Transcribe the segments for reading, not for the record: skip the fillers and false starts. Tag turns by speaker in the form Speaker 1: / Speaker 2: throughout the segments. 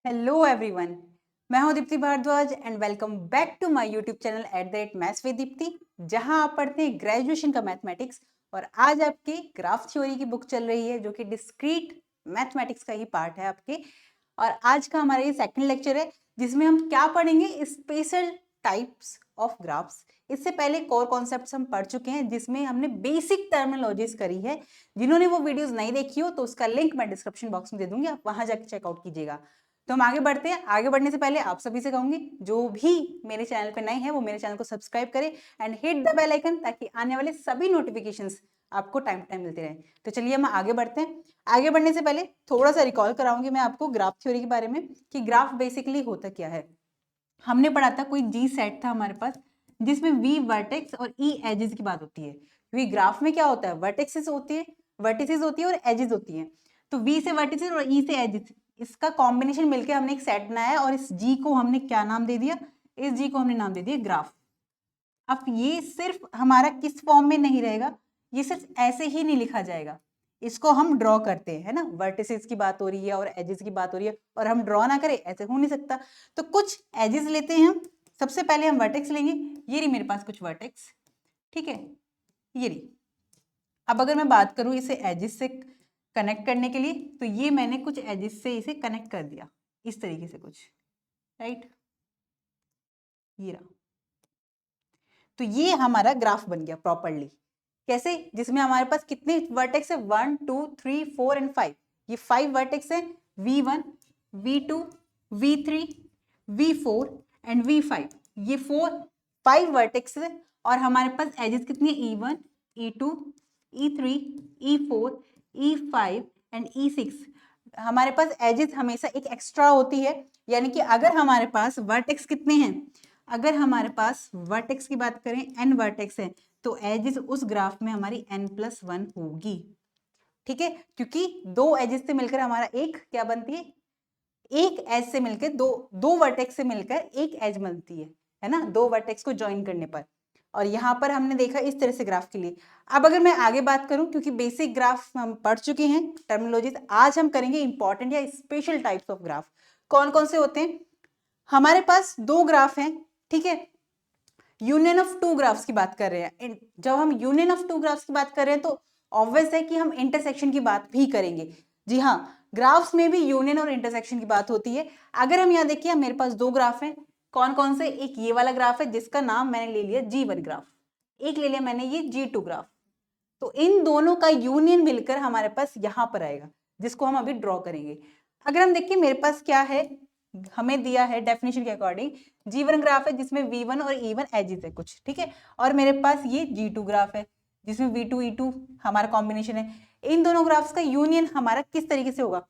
Speaker 1: Hello everyone, मैं हूं Deepti Bharadwaj and welcome back to my YouTube channel @maths with Deepti, जहां आप पढ़ते हैं ग्रेजुएशन का मैथमेटिक्स। और आज आपकी ग्राफ थ्योरी की बुक चल रही है जो कि डिस्क्रीट मैथमेटिक्स का ही पार्ट है आपके। और आज का हमारा ये सेकंड लेक्चर है जिसमें हम क्या पढ़ेंगे, स्पेशल टाइप्स ऑफ ग्राफ्स। इससे पहले कोर कॉन्सेप्ट्स हम पढ़ चुके हैं जिसमें हमने बेसिक टर्मिनोलॉजीज करी है। जिन्होंने वो वीडियोस नहीं देखी हो तो उसका लिंक मैं डिस्क्रिप्शन बॉक्स में दे दूंगी, आप वहां जाकर चेकआउट कीजिएगा। तो हम आगे बढ़ते हैं। आगे बढ़ने से पहले आप सभी से कहूंगी जो भी मेरे चैनल पे नए हैं वो मेरे चैनल को सब्सक्राइब करें and hit the bell icon, ताकि आने वाले सभी नोटिफिकेशंस आपको टाइम टू टाइम मिलते रहें। तो चलिए हम आगे बढ़ते हैं। आगे बढ़ने से पहले थोड़ा सा रिकॉल कराऊंगी मैं आपको ग्राफ थ्योरी के बारे में कि ग्राफ बेसिकली होता क्या है। हमने पढ़ा था कोई जी सेट था हमारे पास जिसमें वी वर्टेक्स और ई एजेस की बात होती है, क्योंकि ग्राफ में क्या होता है, वर्टेक्सेस होती है, वर्टिसेस होती है और एजेस होती है। तो वी से वर्टिसेस और ई से एजेस, इसका कॉम्बिनेशन मिलकर हमने एक सेट बनाया और इस जी को हमने क्या नाम दे दिया, इस जी को हमने नाम दे दिया ग्राफ। अब ये सिर्फ हमारा किस फॉर्म में नहीं रहेगा, ये सिर्फ ऐसे ही नहीं लिखा जाएगा, इसको हम ड्रॉ करते हैं, है ना। वर्टिसेस की बात हो रही है और एजेस की बात हो रही है और हम ड्रॉ ना करें ऐसे हो नहीं सकता। तो कुछ एजेस लेते हैं हम। सबसे पहले हम वर्टेक्स लेंगे। ये रही मेरे पास कुछ वर्टेक्स, ठीक है, ये रही। अब अगर मैं बात करूं इसे एजेस से कनेक्ट करने के लिए, तो ये मैंने कुछ एजेस से इसे कनेक्ट कर दिया इस तरीके से कुछ, राइट, ये रहा। तो ये हमारा ग्राफ बन गया प्रॉपरली। कैसे, जिसमें हमारे पास कितने वर्टेक्स है, 1 2 3 4 एंड 5। ये 5 वर्टेक्स है, V1 V2 V3 V4 and V5। ये 5 वर्टेक्स है और हमारे पास एजेस कितनी है, E1 E2 E3 E4 E5 and E6। हमारे पास एजेस हमेशा एक एक्स्ट्रा होती है, यानी कि अगर हमारे पास वर्टेक्स कितने हैं, अगर हमारे पास वर्टेक्स की बात करें n वर्टेक्स है, तो एजेस उस ग्राफ में हमारी n+1 होगी, ठीक है। क्योंकि दो एजेस से मिलकर हमारा एक क्या बनती है, एक एज से मिलकर दो वर्टेक्स से मिलकर एक एज बनती है ना, दो वर्टेक्स को ज्वाइन करने पर। और यहाँ पर हमने देखा इस तरह से ग्राफ के लिए। अब अगर मैं आगे बात करूं, क्योंकि बेसिक ग्राफ हम पढ़ चुके हैं टर्मिनोलॉजीज, आज हम करेंगे इंपॉर्टेंट या स्पेशल टाइप्स ऑफ ग्राफ। कौन कौन से होते हैं, हमारे पास दो ग्राफ हैं, ठीक है, यूनियन ऑफ टू ग्राफ्स की बात कर रहे हैं। जब हम यूनियन ऑफ टू ग्राफ्स की बात कर रहे हैं तो ऑब्वियस है कि हम इंटरसेक्शन की बात भी करेंगे। जी हाँ, ग्राफ्स में भी यूनियन और इंटरसेक्शन की बात होती है। अगर हम यहाँ देखिए, मेरे पास दो ग्राफ हैं, कौन कौन से, एक ये वाला ग्राफ है जिसका नाम मैंने ले लिया G1 ग्राफ, एक ले लिया मैंने ये G2 ग्राफ। तो इन दोनों का यूनियन मिलकर हमारे पास यहां पर आएगा, जिसको हम अभी ड्रॉ करेंगे। अगर हम देखिए मेरे पास क्या है, हमें दिया है डेफिनेशन के अकॉर्डिंग G1 ग्राफ है जिसमें V1 और E1 एजेस है कुछ, ठीक है, और मेरे पास ये G2 ग्राफ है जिसमें V2 E2 हमारा कॉम्बिनेशन है। इन दोनों ग्राफ्स का यूनियन हमारा किस तरीके से होगा,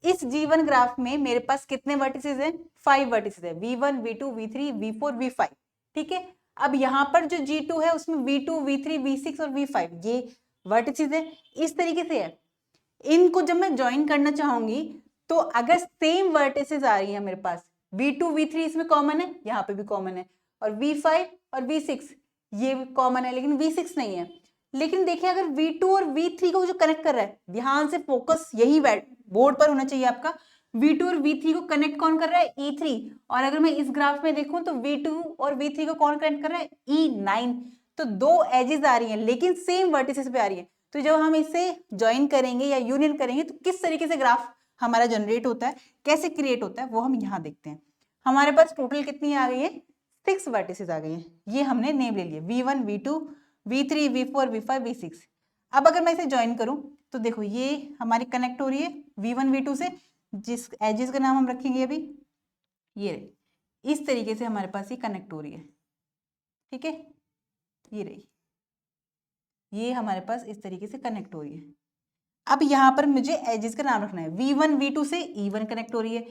Speaker 1: इस G1 ग्राफ में मेरे पास कितने वर्टिसेस हैं, 5 वर्टिसेस है, V1 V2 V3 V4 V5, ठीक है। अब यहाँ पर जो G2 है उसमें V2 V3 V6 और V5 ये वर्टिसेस है, इस तरीके से है। इनको जब मैं ज्वाइन करना चाहूंगी तो अगर सेम वर्टिसेस आ रही है मेरे पास, V2 V3 इसमें कॉमन है, यहाँ पे भी कॉमन है, और V5 और V6 ये कॉमन है, लेकिन V6 नहीं है। लेकिन देखिए अगर V2 और V3 को जो कनेक्ट कर रहा है, ध्यान से फोकस यही बोर्ड पर होना चाहिए आपका, V2 और V3 को कनेक्ट कौन कर रहा है, E3। और अगर मैं इस ग्राफ में देखूं तो V2 और V3 को कौन कनेक्ट कर रहा है, E9। तो दो एजेस आ रही हैं लेकिन सेम वर्टिसेस पे आ रही है। तो जब हम इसे ज्वाइन करेंगे या यूनियन करेंगे तो किस तरीके से ग्राफ हमारा जनरेट होता है, कैसे क्रिएट होता है, वो हम यहाँ देखते हैं। हमारे पास टोटल कितनी आ गई है, 6 वर्टिसेस आ गई हैं, ये हमने नेम ले लिया V1 V2 V3 V4 V5 V6। अब अगर मैं इसे ज्वाइन करूं तो देखो ये हमारी कनेक्ट हो रही है V1 V2 से, जिस एजेस का नाम हम रखेंगे अभी, ये रही, इस तरीके से हमारे पास ये कनेक्ट हो रही है, ठीक है, ये रही, ये हमारे पास इस तरीके से कनेक्ट हो रही है। अब यहाँ पर मुझे एजेस का नाम रखना है, V1 V2 से E1 कनेक्ट हो रही है,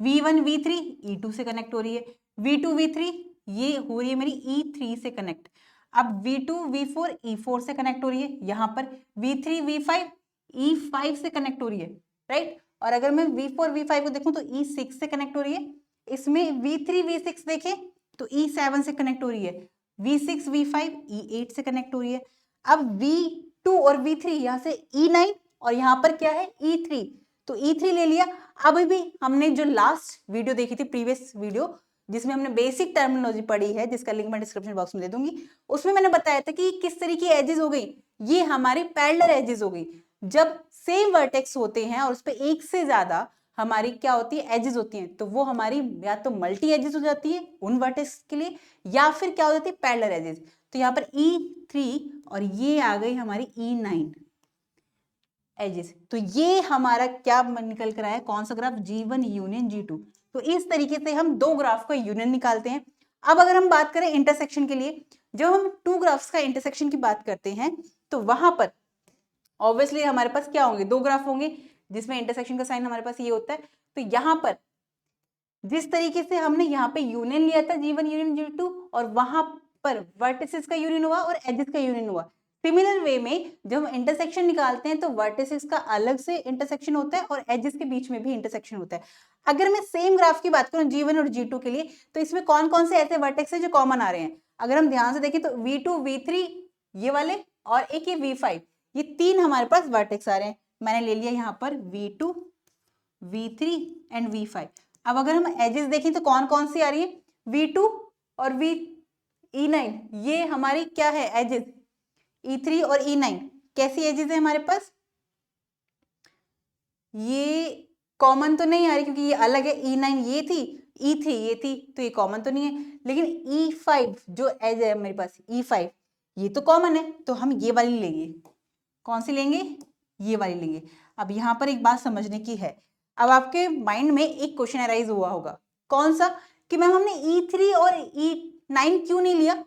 Speaker 1: V1 V3 E2 से कनेक्ट हो रही है, V2 V3 ये हो रही है मेरी E3 से कनेक्ट। अब V2 V4 E4 से कनेक्ट हो रही है, यहाँ पर V3 V5 E5 से कनेक्ट हो रही है, राइट। और अगर मैं V4 V5 को देखूं तो E6 से कनेक्ट हो रही है, इसमें V3 V6 देखें तो E7 से कनेक्ट हो रही है, V6 V5 E8 से कनेक्ट हो रही है। अब V2 और V3 यहाँ से E9 और यहाँ पर क्या है E3, तो E3 ले लिया। अभी भी हमने जो लास्ट वीडियो देखी थी, प्रीवियस वीडियो, जिसमें हमने बेसिक टर्मिनोलॉजी पढ़ी है, जिसका लिंक मैं डिस्क्रिप्शन बॉक्स में दे दूंगी, उसमें मैंने बताया था कि किस तरह की एजेस हो गई, ये हमारी पैरेलल एजेस हो गई। जब सेम वर्टेक्स होते हैं और उस पर एक से ज्यादा हमारी क्या होती है, एजेस होती हैं, तो वो हमारी या तो मल्टी एजेस हो जाती है उन वर्टेक्स के लिए, या फिर क्या हो जाती है, पैरेलल एजेस। तो यहाँ पर E3 और ये आ गई हमारी E9 एजेस। तो ये हमारा क्या निकल कर आया, कौन सा ग्राफ, G1 यूनियन G2। तो इस तरीके से हम दो ग्राफ का यूनियन निकालते हैं। अब अगर हम बात करें इंटरसेक्शन के लिए, जब हम टू ग्राफ्स का इंटरसेक्शन की बात करते हैं तो वहां पर ऑब्वियसली हमारे पास क्या होंगे, दो ग्राफ होंगे जिसमें इंटरसेक्शन का साइन हमारे पास ये होता है। तो यहाँ पर जिस तरीके से हमने यहाँ पे यूनियन लिया था G1 यूनियन G2, और वहां पर वर्टिसेस का यूनियन हुआ और एजेस का यूनियन हुआ, सिमिलर वे में जब हम इंटरसेक्शन निकालते हैं तो वर्टिसेस का अलग से इंटरसेक्शन होता है और एजेस के बीच में भी इंटरसेक्शन होता है। अगर मैं सेम ग्राफ की बात करूं G1 और G2 के लिए, तो इसमें कौन कौन से ऐसे वर्टेक्स हैं जो कॉमन आ रहे हैं। अगर हम ध्यान से देखें तो V2 V3 ये वाले और एक ये V5, ये तीन हमारे पास वर्टेक्स आ रहे हैं। मैंने ले लिया यहाँ पर V2 V3 एंड V5। अब अगर हम एजेस देखें तो कौन कौन सी आ रही है, V2 और E9, ये हमारी क्या है एजेस, E3 और E9 कैसी एजेस है हमारे पास, ये कॉमन तो नहीं आ रही क्योंकि ये अलग है, E9 ये थी, E3 ये थी, तो ये कॉमन तो नहीं है। लेकिन E5 जो एज है मेरे पास, E5 ये तो कॉमन है, तो हम ये वाली लेंगे। कौन सी लेंगे, ये वाली लेंगे। अब यहाँ पर एक बात समझने की है, अब आपके माइंड में एक क्वेश्चन अराइज हुआ होगा, कौन सा, कि मैम हमने E3 और E9 क्यों नहीं लिया।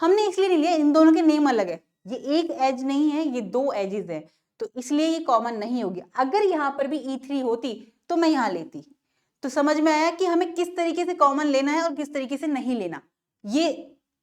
Speaker 1: हमने इसलिए नहीं लिया, इन दोनों के नेम अलग है, ये एक एज नहीं है, ये दो एजेस है, तो इसलिए ये कॉमन नहीं होगी। अगर यहाँ पर भी E3 होती तो मैं यहाँ लेती। तो समझ में आया कि हमें किस तरीके से कॉमन लेना है और किस तरीके से नहीं लेना। ये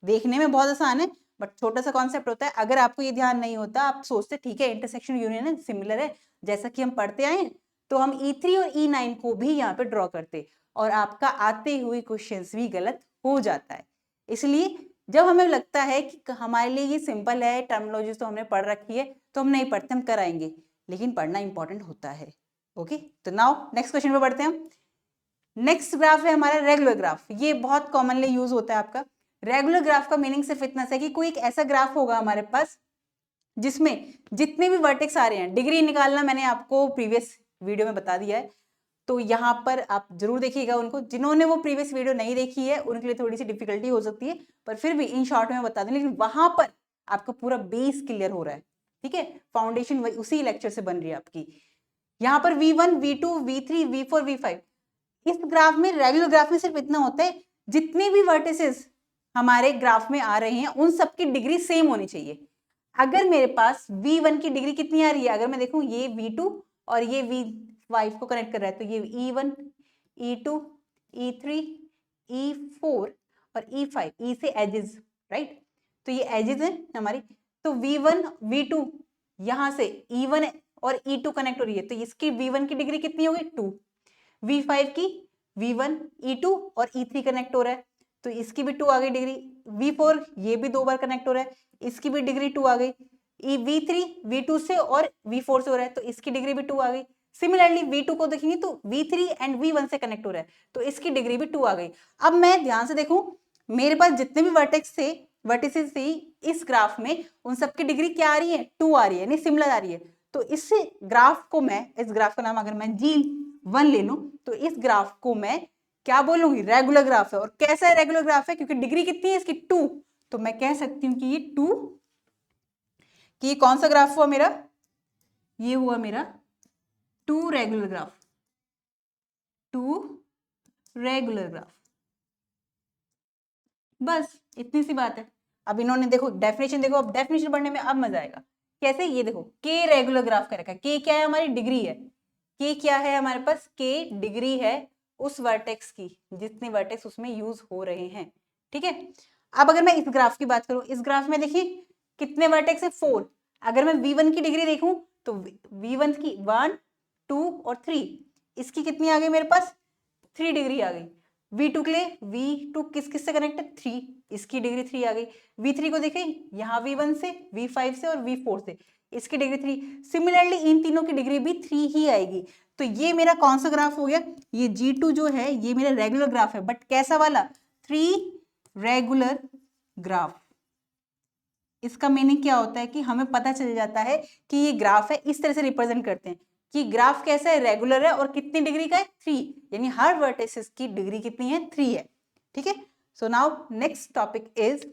Speaker 1: देखने में बहुत आसान है, बट छोटा सा कॉन्सेप्ट होता है। अगर आपको ये ध्यान नहीं होता, आप सोचते ठीक है इंटरसेक्शन यूनियन है, सिमिलर है, जैसा कि हम पढ़ते आए, तो हम E3 और E9 को भी यहाँ पे ड्रॉ करते, और आपका आते हुए क्वेश्चंस भी गलत हो जाता है। इसलिए जब हमें लगता है कि हमारे लिए ये सिंपल है, टर्मिनोलॉजी तो हमने पढ़ रखी है, तो हम नहीं पढ़ते, हम कराएंगे, लेकिन पढ़ना इंपॉर्टेंट होता है। ओके, तो नाउ नेक्स्ट क्वेश्चन पे बढ़ते हैं। नेक्स्ट ग्राफ है हमारा रेगुलर ग्राफ। ये बहुत कॉमनली यूज होता है आपका। रेगुलर ग्राफ का मीनिंग सिर्फ इतना है कि कोई एक ऐसा ग्राफ होगा हमारे पास जिसमें जितने भी वर्टेक्स आ रहे हैं, डिग्री निकालना मैंने आपको प्रीवियस वीडियो में बता दिया है, तो यहाँ पर आप जरूर देखिएगा उनको। जिन्होंने वो प्रीवियस वीडियो नहीं देखी है उनके लिए थोड़ी सी डिफिकल्टी हो सकती है, पर फिर भी इन शॉर्ट में बता दें, लेकिन वहां पर आपका पूरा बेस क्लियर हो रहा है, ठीक है, फाउंडेशन उसी लेक्चर से बन रही है आपकी। यहाँ पर V1 V2 V3 V4 V5, इस ग्राफ में, रेगुलर ग्राफ में सिर्फ इतना होता है, जितने भी वर्टिसेस हमारे ग्राफ में आ रहे हैं उन सबकी डिग्री सेम होनी चाहिए। अगर मेरे पास V1 की डिग्री कितनी आ रही है, अगर मैं देखूं ये V2 और ये V5 को कनेक्ट कर रहा है, तो ये E1 E2 E3 E4 और E5, E से एजेस, राइट, तो ये एजेस है हमारी। तो V1 V2 यहां से E1 और E2 कनेक्ट हो रही है, तो इसकी V1 की डिग्री कितनी होगी, 2। V5 की V1 E2 और E3 कनेक्ट हो रहा है, तो इसकी भी 2 आ गई डिग्री। V4 ये भी 2 बार कनेक्ट हो रहा है, इसकी भी डिग्री 2 आ गई। V3 V2 से और V4 से हो रहा है, तो इसकी डिग्री भी 2 आ गई। सिमिलरली V2 को देखेंगे तो V3 एंड V1 से कनेक्ट हो रहा है, तो इसकी डिग्री भी 2 आ गई। अब मैं ध्यान से देखूं, मेरे पास जितने भी वर्टेक्स थे, वर्टिसेस थी इस ग्राफ में, उन सबकी डिग्री क्या आ रही है, 2 आ रही है, यानी सिमिलर आ रही है। तो इस ग्राफ को मैं, इस ग्राफ का नाम अगर मैं G1 ले लूं, तो इस ग्राफ को मैं क्या बोलूंगी, रेगुलर ग्राफ है। और कैसा है रेगुलर ग्राफ है, क्योंकि डिग्री कितनी है इसकी, 2, तो मैं कह सकती हूँ कि ये 2, कि ये कौन सा ग्राफ हुआ मेरा, ये हुआ मेरा 2 रेगुलर ग्राफ, 2 रेगुलर ग्राफ। बस इतनी सी बात है। अब इन्होंने देखो डेफिनेशन, देखो अब डेफिनेशन पढ़ने में अब मजा आएगा। कैसे, ये देखो के रेगुलर ग्राफ का रखा है, के क्या है, हमारी डिग्री है। के क्या है हमारे पास, के डिग्री है उस वर्टेक्स की, जितने वर्टेक्स उसमें यूज हो रहे हैं, ठीक है। अब अगर मैं इस ग्राफ की बात करूं, इस ग्राफ में देखिए कितने वर्टेक्स है, 4। अगर मैं V1 की डिग्री देखूं तो V1 की 1 2 और 3, इसकी कितनी आ गई मेरे पास, 3 डिग्री आ गई। V2 के लिए, V2 किस किस से कनेक्ट है, 3, इसकी डिग्री 3 आ गई। V3 को देखें, यहाँ V1 से, V5 से और V4 से, इसकी डिग्री 3। सिमिलरली इन तीनों की डिग्री भी 3 ही आएगी। तो ये मेरा कौन सा ग्राफ हो गया, ये G2 जो है ये मेरा रेगुलर ग्राफ है, बट कैसा वाला, 3 रेगुलर ग्राफ। इसका मीनिंग क्या होता है कि हमें पता चल जाता है कि ये ग्राफ है, इस तरह से रिप्रेजेंट करते हैं कि ग्राफ कैसा है, रेगुलर है और कितनी डिग्री का है, 3, यानी हर वर्टिसेस की डिग्री कितनी है, 3 है। ठीक है, सो now next topic is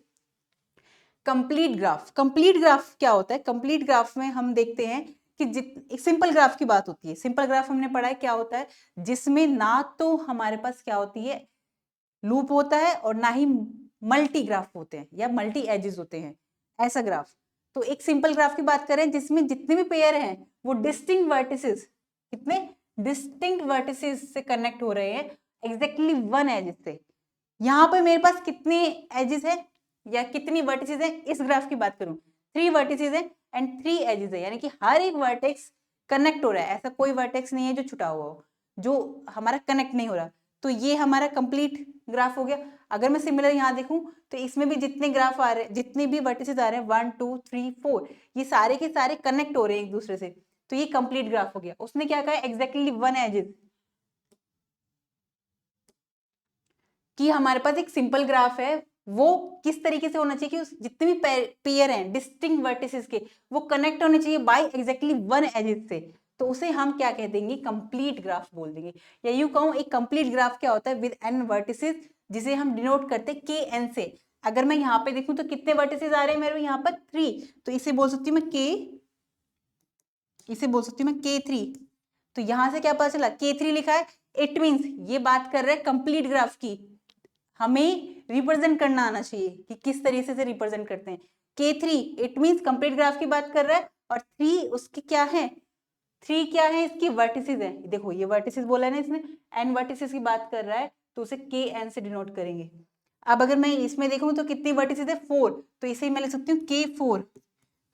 Speaker 1: complete graph. Complete graph क्या होता है, कंप्लीट ग्राफ में हम देखते हैं कि एक सिंपल ग्राफ की बात होती है। सिंपल ग्राफ हमने पढ़ा है क्या होता है, जिसमें ना तो हमारे पास क्या होती है, लूप होता है और ना ही मल्टी ग्राफ होते हैं या मल्टी एजेस होते हैं, ऐसा ग्राफ। तो एक सिंपल ग्राफ की बात करें जिसमें जितने भी पेयर हैं वो डिस्टिंक्ट वर्टिसेस, कितने डिस्टिंक्ट वर्टिसेस से कनेक्ट हो रहे हैं एग्जैक्टली वन एज से। यहाँ पर मेरे पास कितने एजेस है या कितनी वर्टिसेस है, इस ग्राफ की बात करूं 3 वर्टिसेस है एंड 3 एजेस है, यानी कि हर एक वर्टेक्स कनेक्ट हो रहा है, ऐसा कोई वर्टेक्स नहीं है जो छुटा हुआ हो, जो हमारा कनेक्ट नहीं हो रहा। तो ये हमारा कंप्लीट ग्राफ हो गया। अगर मैं सिमिलर यहाँ देखूं तो इसमें भी जितने ग्राफ आ रहे हैं, जितने भी वर्टिसेस आ रहे हैं 1 2 3 4, ये सारे के सारे कनेक्ट हो रहे हैं एक दूसरे से, तो ये कंप्लीट ग्राफ हो गया। उसने क्या कहा, एग्जैक्टली वन एजेस, कि हमारे पास एक सिंपल ग्राफ है, वो किस तरीके से होना चाहिए कि उस जितने भी पेयर हैं डिस्टिंक्ट वर्टिसेस के, वो कनेक्ट होने चाहिए बाय एग्जैक्टली वन एजेस से, तो उसे हम क्या कह देंगे, कंप्लीट ग्राफ बोल देंगे। या यूं कहूं एक कंप्लीट ग्राफ क्या होता है, विद एन वर्टिसेस, जिसे हम डिनोट करते हैं के एन से। अगर मैं यहाँ पे देखूं तो कितने वर्टिसेस आ रहे हैं मेरे यहाँ पर 3, तो इसे बोल सकती हूँ मैं के, इसे बोल सकती हूँ मैं K3। तो यहां से क्या पता चला, K3 लिखा है, इट मीन्स ये बात कर रहे हैं कंप्लीट ग्राफ की। हमें रिप्रेजेंट करना आना चाहिए कि किस तरीके से रिप्रेजेंट करते हैं। K3 it means complete graph की बात कर रहा है, और 3 उसकी क्या है, 3 क्या है, इसकी वर्टिसेस है। देखो ये वर्टिसेस बोला है ना इसने, n वर्टिसेस की बात कर रहा है, तो उसे Kn से डिनोट करेंगे। अब अगर मैं इसमें देखूं तो कितनी वर्टिसेस है, 4, तो इसे मैं लिख सकती हूँ K4।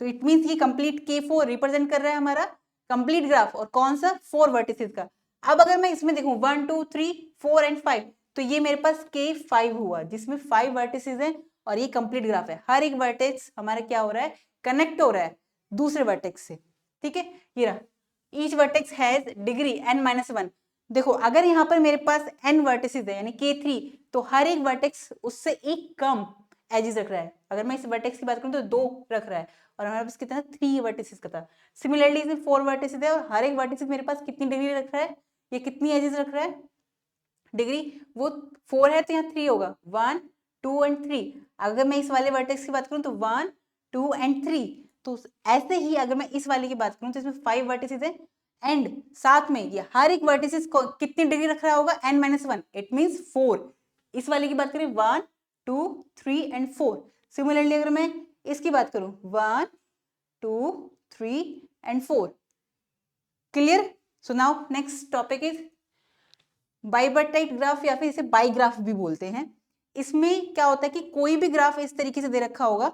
Speaker 1: तो इट मीन्स ये कंप्लीट K4 रिप्रेजेंट कर रहा है हमारा कंप्लीट ग्राफ, और कौन सा, 4 वर्टिसेस का। अब अगर मैं इसमें देखूं 1 2 3 4 एंड 5, तो ये मेरे पास K5 हुआ, जिसमें 5 वर्टिसेस हैं, और ये कंप्लीट ग्राफ है। हर एक वर्टेक्स हमारा क्या हो रहा है, कनेक्ट हो रहा है दूसरे वर्टेक्स से। ठीक है, ये रहा, each vertex has degree n-1। देखो अगर यहाँ पर मेरे पास n वर्टिसेस है यानी K3, तो हर एक वर्टेक्स उससे एक कम एजेस रख रहा है। अगर मैं इस वर्टेक्स की बात करूं तो 2 रख रहा है, और हमारे पास कितना, 3 वर्टिसेस का था। सिमिलरली इसमें 4 वर्टिसेस है, और हर एक वर्टिसेस मेरे पास कितनी डिग्री रख रहा है, ये कितनी एजेस रख रहा है डिग्री, वो 4 है तो यहाँ 3 होगा, 1 2 एंड 3। अगर मैं इस वाले वर्टेक्स की बात करूं तो 1 2 एंड 3। तो ऐसे ही अगर मैं इस वाले की बात करूं तो इसमें 5 वर्टिसेस है, एंड साथ में ये हर एक वर्टिसेस को कितनी डिग्री रख रहा होगा, n-1, इट मीन्स 4। इस वाले की बात करें 1 2 3 एंड 4। सिमिलरली अगर मैं इसकी बात करूं 1 2 3 and 4। Clear? So now next topic is bipartite graph, या फिर इसे बाई ग्राफ भी बोलते हैं। इसमें क्या होता है कि कोई भी ग्राफ इस तरीके से दे रखा होगा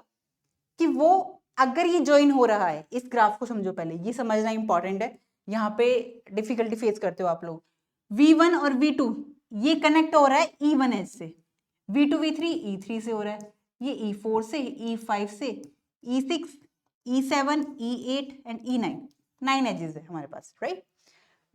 Speaker 1: कि वो अगर ये ज्वाइन हो रहा है, इस ग्राफ को समझो, पहले ये समझना इंपॉर्टेंट है, यहाँ पे डिफिकल्टी फेस करते हो आप लोग। V1 और V2 ये कनेक्ट हो रहा है E1 एज से, V2 V3 E3 से हो रहा है, ये E4 से, E5 से, E6 E7 E8 and E9, 9 edges है हमारे पास, राइट।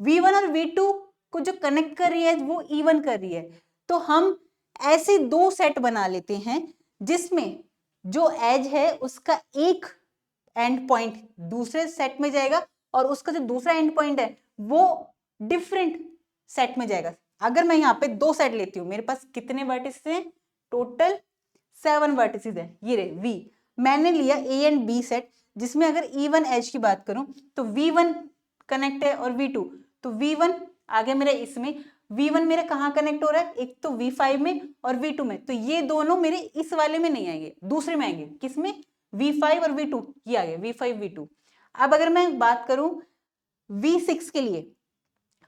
Speaker 1: V1 और V2 को जो कनेक्ट कर रही है वो E1 कर रही है, तो हम ऐसे 2 सेट बना लेते हैं जिसमें जो एज है उसका एक एंड पॉइंट दूसरे सेट में जाएगा, और उसका जो दूसरा एंड पॉइंट है वो डिफरेंट सेट में जाएगा। अगर मैं यहाँ पे 2 सेट लेती हूँ, मेरे पास कितने वर्टिसेस हैं, टोटल 7 वर्टिसेस है, ये रहे V। मैंने लिया A एंड B सेट, जिसमें अगर E1 एज की बात करूं तो V1 कनेक्ट है और V2, तो V1 आ गया मेरा इसमें। V1 मेरा कहाँ कनेक्ट हो रहा है, एक तो V5 में और V2 में, तो ये दोनों मेरे इस वाले में नहीं आएंगे, दूसरे में आएंगे, किसमें, V5 और V2, ये आ गए V5 V2। अब अगर मैं बात करूं V6 के लिए,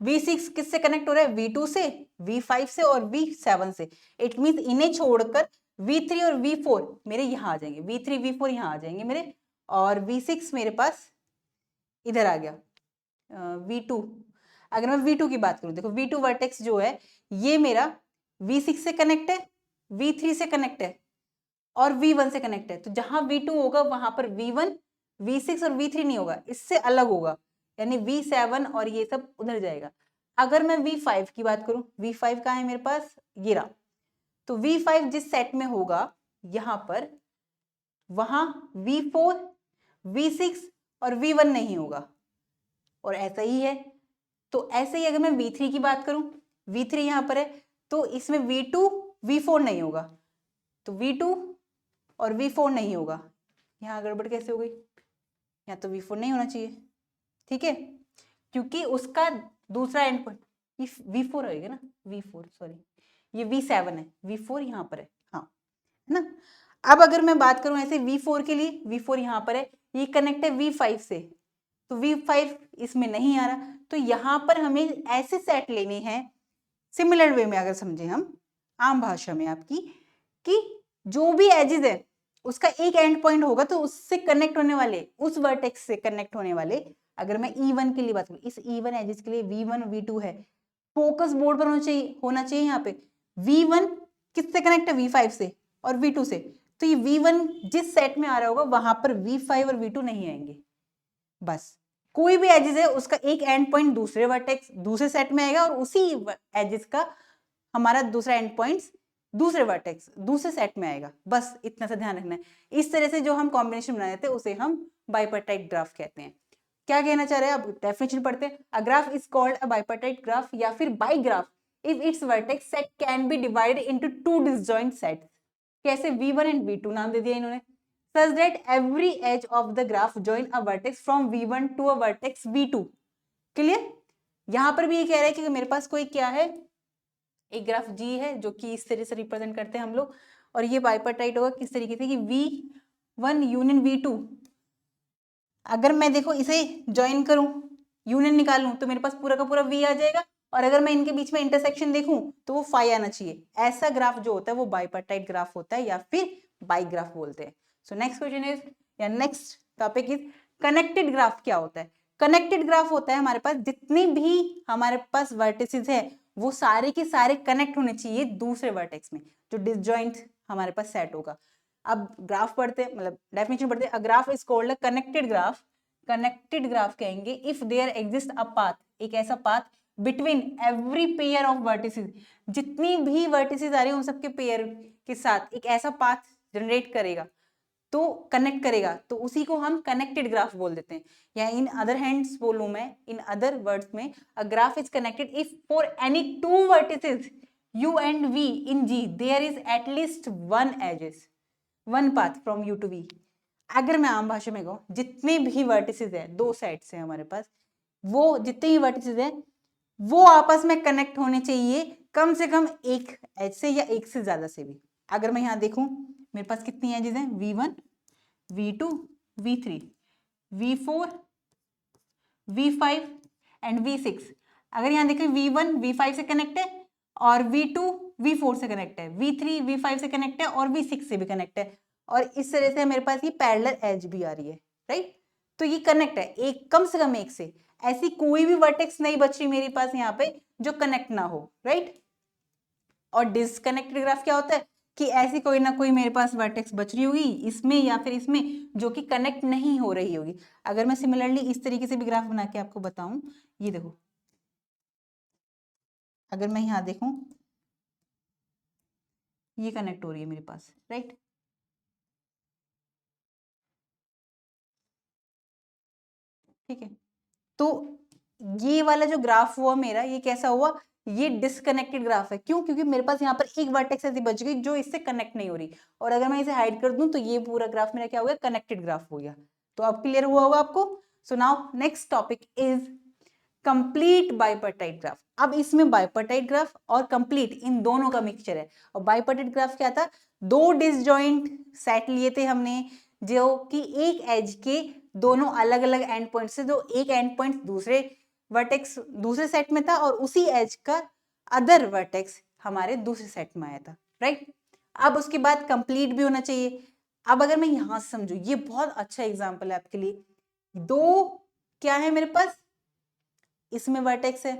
Speaker 1: V6 किससे कनेक्ट हो रहा है, V2 से, V5 से और V7 से। इट मीन्स इन्हें छोड़कर V3 और V4 मेरे यहाँ आ जाएंगे, V3 V4 यहाँ आ जाएंगे मेरे, और V6 मेरे पास इधर आ गया V2। अगर मैं V2 की बात करूं, देखो V2 वर्टेक्स जो है ये मेरा V6 से कनेक्ट है, V3 से कनेक्ट है और V1 से कनेक्ट है। तो जहां V2 होगा वहां पर V1 V6 और V3 नहीं होगा, इससे अलग होगा। यानी V7 और ये सब उधर जाएगा। अगर मैं V5 की बात करूं, V5 कहाँ है मेरे पास, ये रहा। तो V5 जिस सेट में होगा यहां पर, वहां V4, V6 और V1 नहीं होगा, और ऐसा ही है। तो ऐसे ही अगर मैं V3 की बात करूं, V3 यहां पर है, तो इसमें V2, V4 नहीं होगा, तो V2 और V4 नहीं होगा। यहाँ गड़बड़ कैसे हो गई, यहाँ तो V4 नहीं होना चाहिए, ठीक है, क्योंकि उसका दूसरा एंड पॉइंट V4 होगा ना, V4 सॉरी, ये V7 है, V4 यहाँ पर है, हाँ है ना। अब अगर मैं बात करूं ऐसे V4 के लिए, V4 यहाँ पर है, ये कनेक्ट है V5 से, तो V5 इसमें नहीं आ रहा, तो यहाँ पर हमें ऐसे सेट लेने हैं सिमिलर वे में, अगर समझे हम आम भाषा में आपकी, कि जो भी एजेस है उसका एक एंड पॉइंट होगा, तो उससे कनेक्ट होने वाले, उस वर्टेक्स से कनेक्ट होने वाले, अगर मैं E1 के लिए बात करूं, इस E1 एजेस के लिए V1 V2 है, फोकस बोर्ड पर होना चाहिए यहाँ पे। V1 किससे कनेक्ट है, V5 से और V2 से, तो ये V1 जिस सेट में आ रहा होगा वहां पर V5 और V2 नहीं आएंगे। बस कोई भी एजेस है उसका एक एंड पॉइंट दूसरे वर्टेक्स दूसरे सेट में आएगा, और उसी एजेस का हमारा दूसरा एंड पॉइंट्स दूसरे वर्टेक्स दूसरे सेट में आएगा। बस इतना सा ध्यान रखना है। इस तरह से जो हम कॉम्बिनेशन बना देते हैं उसे हम बाइपार्टाइट ग्राफ कहते हैं। क्या कहना चाह रहे हैं, अब डेफिनेशन पढ़ते हैं। A graph is called a bipartite graph या फिर by graph if it's vertex set can be divided into two disjoint sets. कैसे, V1 एंड V2 नाम दे दिया इन्होंने, such that every edge of the graph join a vertex from V1 to a vertex V2। Clear. यहां पर भी ये कह रहा है कि मेरे पास कोई क्या है, एक ग्राफ G है जो कि इस तरह से रिप्रेजेंट करते हैं हम लोग, और ये बाइपार्टाइट होगा किस तरीके से कि V1 यूनियन V2। अगर मैं देखो इसे ज्वाइन करूं, यूनियन निकालूं, तो मेरे पास पूरा का पूरा V आ जाएगा, और अगर मैं इनके बीच में इंटरसेक्शन देखूं तो वो फाई आना चाहिए। ऐसा ग्राफ जो होता है वो बाइपार्टाइट ग्राफ होता है, या फिर बाई ग्राफ बोलते हैं। सो नेक्स्ट क्वेश्चन इज, या next topic is connected graph. क्या होता है, कनेक्टेड ग्राफ होता है हमारे पास जितने भी हमारे पास वर्टिसेस है वो सारे के सारे कनेक्ट होने चाहिए दूसरे वर्टेक्स में, जो डिसजॉइंट हमारे पास सेट होगा। अब ग्राफ पढ़ते हैं, मतलब डेफिनेशन पढ़ते हैं। A graph is called a connected graph. Connected graph कहेंगे if there exist a path, एक ऐसा path between every pair of vertices, जितनी भी वर्टिसेस आ रही है उन सबके पेयर के साथ एक ऐसा पाथ जनरेट करेगा, तो कनेक्ट करेगा, तो उसी को हम कनेक्टेड ग्राफ बोल देते हैं। या इन अदर हैंड्स बोलूं मैं, इन अदर वर्ड्स में, अ graph is connected if for any two vertices u and v in G there is at least one edges, one path from u to v। अगर मैं आम भाषा में कहूँ, जितने भी वर्टिसेस है, दो साइड्स है हमारे पास, वो जितने भी वर्टिसेस है वो आपस में कनेक्ट होने चाहिए कम से कम एक एज से या एक से ज्यादा से भी। अगर मैं यहाँ देखूं मेरे पास कितनी एजेस हैं, V1 V2 V3 V4 V5 and V6। अगर यहाँ देखें V1 V5 से कनेक्ट है, और V2 V4 से कनेक्ट है, V3 V5 से कनेक्ट है, और V6 से भी कनेक्ट है, और इस तरह से मेरे पास ये पैरेलल एज भी आ रही है, राइट। तो ये कनेक्ट है एक, कम से कम एक से, ऐसी कोई भी वर्टेक्स नहीं बच रही मेरे पास यहाँ पे जो कनेक्ट ना हो, राइट। और डिसकनेक्टेड ग्राफ क्या होता है कि ऐसी कोई ना कोई मेरे पास वर्टेक्स बच रही होगी इसमें या फिर इसमें जो कि कनेक्ट नहीं हो रही होगी। अगर मैं सिमिलरली इस तरीके से भी ग्राफ बना के आपको बताऊं, ये देखो, अगर मैं यहाँ देखूं ये कनेक्ट हो रही है मेरे पास, राइट। ठीक है, तो ये वाला जो ग्राफ हुआ मेरा, ये कैसा हुआ, ये डिसकनेक्टेड ग्राफ है। क्यों, क्योंकि मेरे पास यहाँ पर एक वर्टेक्स ऐसी बच गई जो इससे कनेक्ट नहीं हो रही, और अगर मैं इसे हाइड कर दूं तो ये पूरा ग्राफ मेरा क्या हो गया, कनेक्टेड ग्राफ हो गया। तो अब क्लियर हुआ होगा आपको। सो now next topic is complete bipartite graph. अब इसमें बाइपार्टाइट ग्राफ और कंप्लीट इन दोनों का मिक्सचर है। और बाइपार्टाइट ग्राफ क्या था, दो डिसजॉइंट सेट लिए थे हमने, जो कि एक एज के दोनों अलग अलग एंड पॉइंट से, जो एक एंड पॉइंट दूसरे वर्टेक्स दूसरे सेट में था, और उसी एज का अदर वर्टेक्स हमारे दूसरे सेट में आया था, राइट। अब उसके बाद कंप्लीट भी होना चाहिए। अब अगर मैं यहां से समझू, ये बहुत अच्छा एग्जाम्पल है आपके लिए। दो क्या है मेरे पास, इसमें वर्टेक्स है,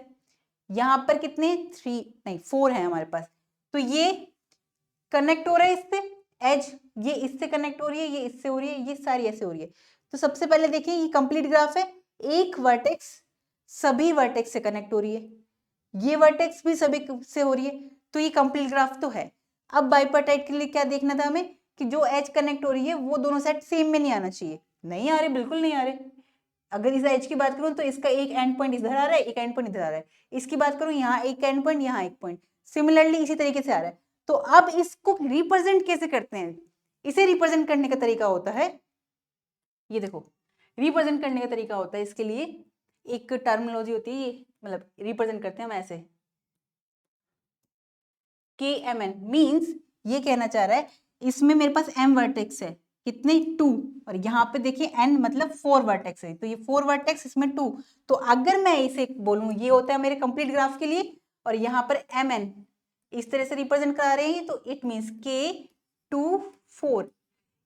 Speaker 1: यहां पर कितने, 3 नहीं 4 है हमारे पास, तो ये कनेक्ट हो रहा है इससे, एज ये इससे कनेक्ट हो रही है, ये इससे हो रही है, ये सारी ऐसे हो रही है। तो सबसे पहले देखिए ये कंप्लीट ग्राफ है, एक वर्टेक्स सभी वर्टेक्स से कनेक्ट हो रही है, ये वर्टेक्स भी सभी से हो रही है, तो ये कंप्लीट ग्राफ तो है। अब बाइपर्टाइट के लिए क्या देखना था हमें कि जो एज कनेक्ट हो रही है वो दोनों साइड सेम में नहीं आना चाहिए। नहीं आ रहे, बिल्कुल नहीं आ रहे। अगर इस एज की बात करूं तो इसका एक एंड पॉइंट इधर आ रहा है, एक एंड पॉइंट इधर आ रहा है। इसकी बात करूं यहाँ एक एंड पॉइंट, यहाँ एक पॉइंट, सिमिलरली इसी तरीके से आ रहा है। तो अब इसको रिप्रेजेंट कैसे करते हैं? इसे रिप्रेजेंट करने का तरीका होता है, ये देखो, रिप्रेजेंट करने का तरीका होता है इसके लिए एक टर्मिनोलॉजी होती है, ये मतलब रिप्रेजेंट करते हैं हम ऐसे, के एम एन मीन्स ये कहना चाह रहा है इसमें मेरे पास एम वर्टेक्स है, कितने 2, और यहाँ पे देखिए एन मतलब 4 वर्टेक्स है, तो ये 4 वर्टेक्स, इसमें 2। तो अगर मैं इसे बोलूं ये होता है मेरे कंप्लीट ग्राफ के लिए, और यहाँ पर एम एन इस तरह से रिप्रेजेंट करा रहे हैं, तो इट मीन्स के 2 4,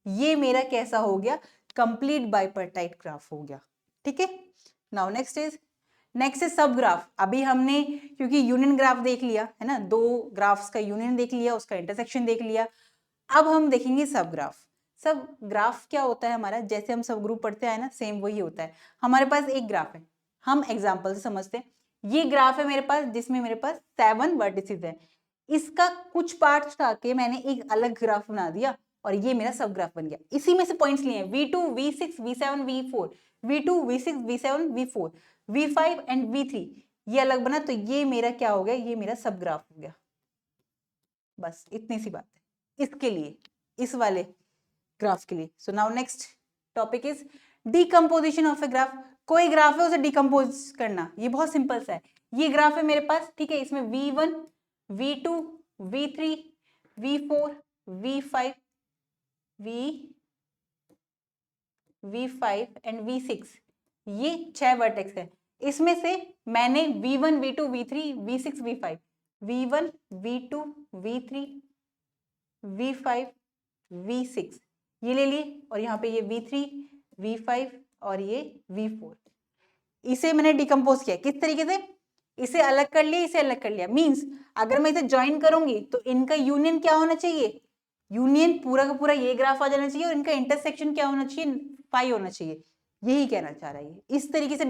Speaker 1: ये मेरा कैसा हो गया? कंप्लीट बाइपर्टाइट ग्राफ हो गया। ठीक है, नाउ नेक्स्ट इज सब ग्राफ। अभी हमने क्योंकि यूनियन ग्राफ देख लिया है ना, दो ग्राफ्स का यूनियन देख लिया, उसका इंटरसेक्शन देख लिया, अब हम देखेंगे सब ग्राफ। सब ग्राफ क्या होता है हमारा? जैसे हम सब ग्रुप पढ़ते आए ना, सेम वही होता है। हमारे पास एक ग्राफ है, हम एग्जाम्पल से समझते हैं। ये ग्राफ है मेरे पास, जिसमें मेरे पास 7 वर्टिसेस है। इसका कुछ पार्ट उठा के मैंने एक अलग ग्राफ बना दिया, और ये मेरा सब ग्राफ बन गया। इसी में से पॉइंट्स लिए हैं, V2, V6, V7, V4, V2, V6, V7, V4, V5 and V3, ये अलग बना, तो ये मेरा क्या हो गया? ये मेरा सब ग्राफ हो गया। बस इतनी सी बात है इसके लिए, इस वाले ग्राफ के लिए। सो now next topic is decomposition of a graph. कोई ग्राफ है उसे डिकम्पोज करना, ये बहुत सिंपल सा है। ये ग्राफ है मेरे पास, ठीक है, इसमें V1, V2, V3, V4, V5, V5 and V6, ये 6 वर्टेक्स है। इसमें से मैंने V1, V2, V3, V6, V5, V1, V2, V3, V5, V6 ये ले लिए, और यहाँ पे ये V3, V5 और ये V4, इसे मैंने डिकम्पोज किया। किस तरीके से? इसे अलग कर लिया, इसे अलग कर लिया। मींस अगर मैं इसे ज्वाइन करूंगी तो इनका यूनियन क्या होना चाहिए? यूनियन पूरा का पूरा ये ग्राफ आ जाना चाहिए, और इनका इंटरसेक्शन क्या होना चाहिए? पाई होना चाहिए। यही कहना चाह रहा है। इस तरीके से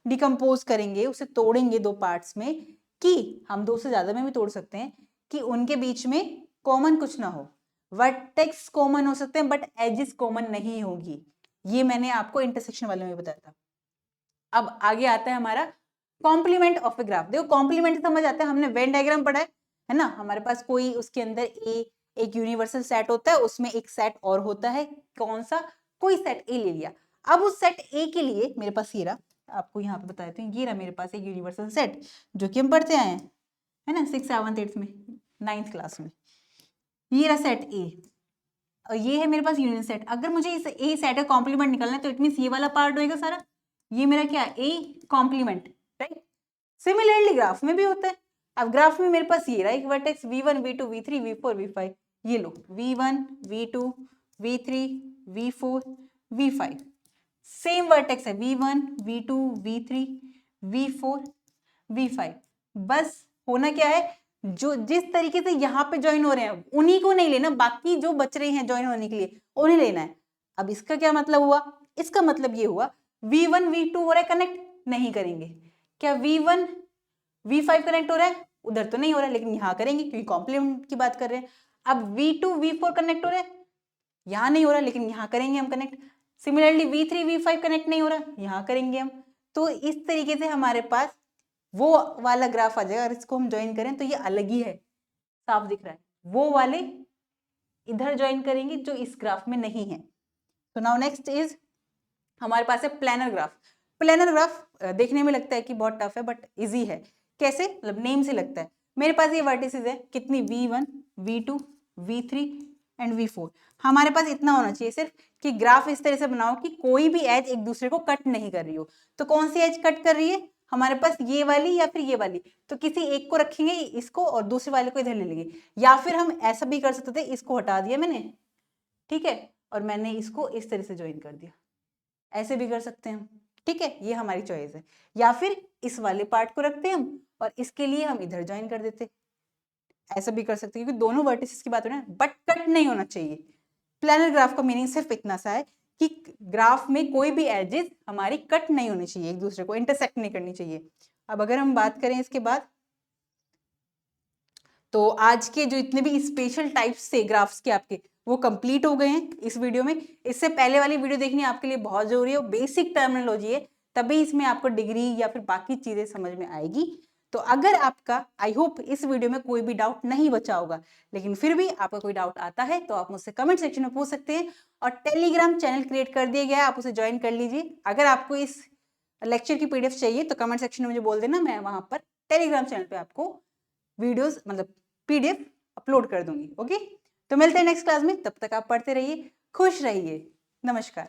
Speaker 1: डिकम्पोज करेंगे, उसे तोड़ेंगे दो पार्ट्स में, कि हम दो से ज्यादा में भी तोड़ सकते हैं, कि उनके बीच में कॉमन कुछ ना हो। वर्टेक्स कॉमन हो सकते हैं बट एजेस कॉमन नहीं होगी। ये मैंने आपको इंटरसेक्शन वाले में बताया था। अब आगे आता है हमारा कॉम्प्लीमेंट ऑफ ए ग्राफ। देखो कॉम्प्लीमेंट समझ आता है, हमने वेन डायग्राम पढ़ा है ना। हमारे पास कोई उसके अंदर एक यूनिवर्सल सेट होता है, उसमें एक सेट और होता है, कौन सा? कोई सेट ए ले लिया। अब उस सेट ए के लिए मेरे पास ये रहा, आपको यहाँ पे बता देती हूँ, ये रहा मेरे पास एक यूनिवर्सल सेट जो कि हम पढ़ते आए हैं, है ना, 6th 7th 8th में, 9th क्लास में। ये रहा सेट ए, और ये है मेरे पास यूनियन सेट। अगर मुझे इस ए सेट का कॉम्प्लीमेंट निकालना है तो इट मीन ये वाला पार्ट होएगा सारा, ये मेरा क्या है? A complement, right. Similarly graph में भी होता है। अब ग्राफ में मेरे पास ये रहा एक vertex V1, V2, V3, V4, V5, ये लो V1, V2, V3, V4, V5, same vertex है V1, V2, V3, V4, V5। बस होना क्या है, जो जिस तरीके से यहाँ पे ज्वाइन हो रहे हैं उन्हीं को नहीं लेना, बाकी जो बच रहे हैं ज्वाइन होने के लिए उन्हें लेना है। अब इसका क्या मतलब हुआ? इसका मतलब ये हुआ V1, V2 हो रहा है कनेक्ट, नहीं करेंगे। क्या V1, V5 कनेक्ट हो रहा है? उधर तो नहीं हो रहा है, लेकिन यहाँ करेंगे क्योंकि कॉम्प्लीमेंट की बात कर रहे हैं। अब V2, V4 कनेक्ट हो रहा है, यहाँ नहीं हो रहा, लेकिन यहाँ करेंगे हम connect. Similarly V3, V5 connect नहीं हो रहा, यहाँ करेंगे हम। तो इस तरीके से हमारे पास वो वाला ग्राफ आ जाएगा। अगर इसको हम ज्वाइन करें तो ये अलग ही है, साफ दिख रहा है। वो वाले इधर ज्वाइन करेंगे जो इस ग्राफ में नहीं है। तो नाउ नेक्स्ट इज हमारे पास है प्लानर ग्राफ। प्लानर ग्राफ देखने में लगता है कि बहुत टफ है, बट इजी है। कैसे? मतलब नेम से लगता है। मेरे पास ये वर्टिसेस है कितनी? V1, V2, V3 and V4। हमारे पास इतना होना चाहिए सिर्फ कि ग्राफ इस तरह से बनाओ कि कोई भी एज एक दूसरे को कट नहीं कर रही हो। तो कौन सी एज कट कर रही है हमारे पास? ये वाली या फिर ये वाली। तो किसी एक को रखेंगे इसको, और दूसरे वाले को इधर ले लेंगे। या फिर हम ऐसा भी कर सकते थे, इसको हटा दिया मैंने, ठीक है, और मैंने इसको इस तरह से ज्वाइन कर दिया, ऐसे भी कर सकते हैं हम, ठीक है, ये हमारी चॉइस है। या फिर इस वाले पार्ट को रखते हैं हम, और इसके लिए हम इधर ज्वाइन कर देते, ऐसा भी कर सकते हैं, क्योंकि दोनों वर्टिसेस की बात हो रही है, बट कट नहीं होना चाहिए। प्लानर ग्राफ का मीनिंग सिर्फ इतना सा है कि ग्राफ में कोई भी एजेस हमारी कट नहीं होनी चाहिए, एक दूसरे को इंटरसेक्ट नहीं करनी चाहिए। अब अगर हम बात करें इसके बाद, तो आज के जो इतने भी स्पेशल टाइप्स थे ग्राफ्स के आपके, वो कंप्लीट हो गए हैं इस वीडियो में। इससे पहले वाली वीडियो देखनी आपके लिए बहुत जरूरी है, बेसिक टर्मिनोलॉजी है, तभी इसमें आपको डिग्री या फिर बाकी चीजें समझ में आएगी। तो अगर आपका, आई होप इस वीडियो में कोई भी डाउट नहीं बचा होगा, लेकिन फिर भी आपका कोई डाउट आता है तो आप मुझसे कमेंट सेक्शन में पूछ सकते हैं। और टेलीग्राम चैनल क्रिएट कर दिया गया है, आप उसे ज्वाइन कर लीजिए। अगर आपको इस लेक्चर की पीडीएफ चाहिए तो कमेंट सेक्शन में मुझे बोल देना, मैं वहां पर टेलीग्राम चैनल पे आपको वीडियोस मतलब पीडीएफ अपलोड कर दूंगी। ओके, तो मिलते हैं नेक्स्ट क्लास में, तब तक आप पढ़ते रहिए, खुश रहिए, नमस्कार।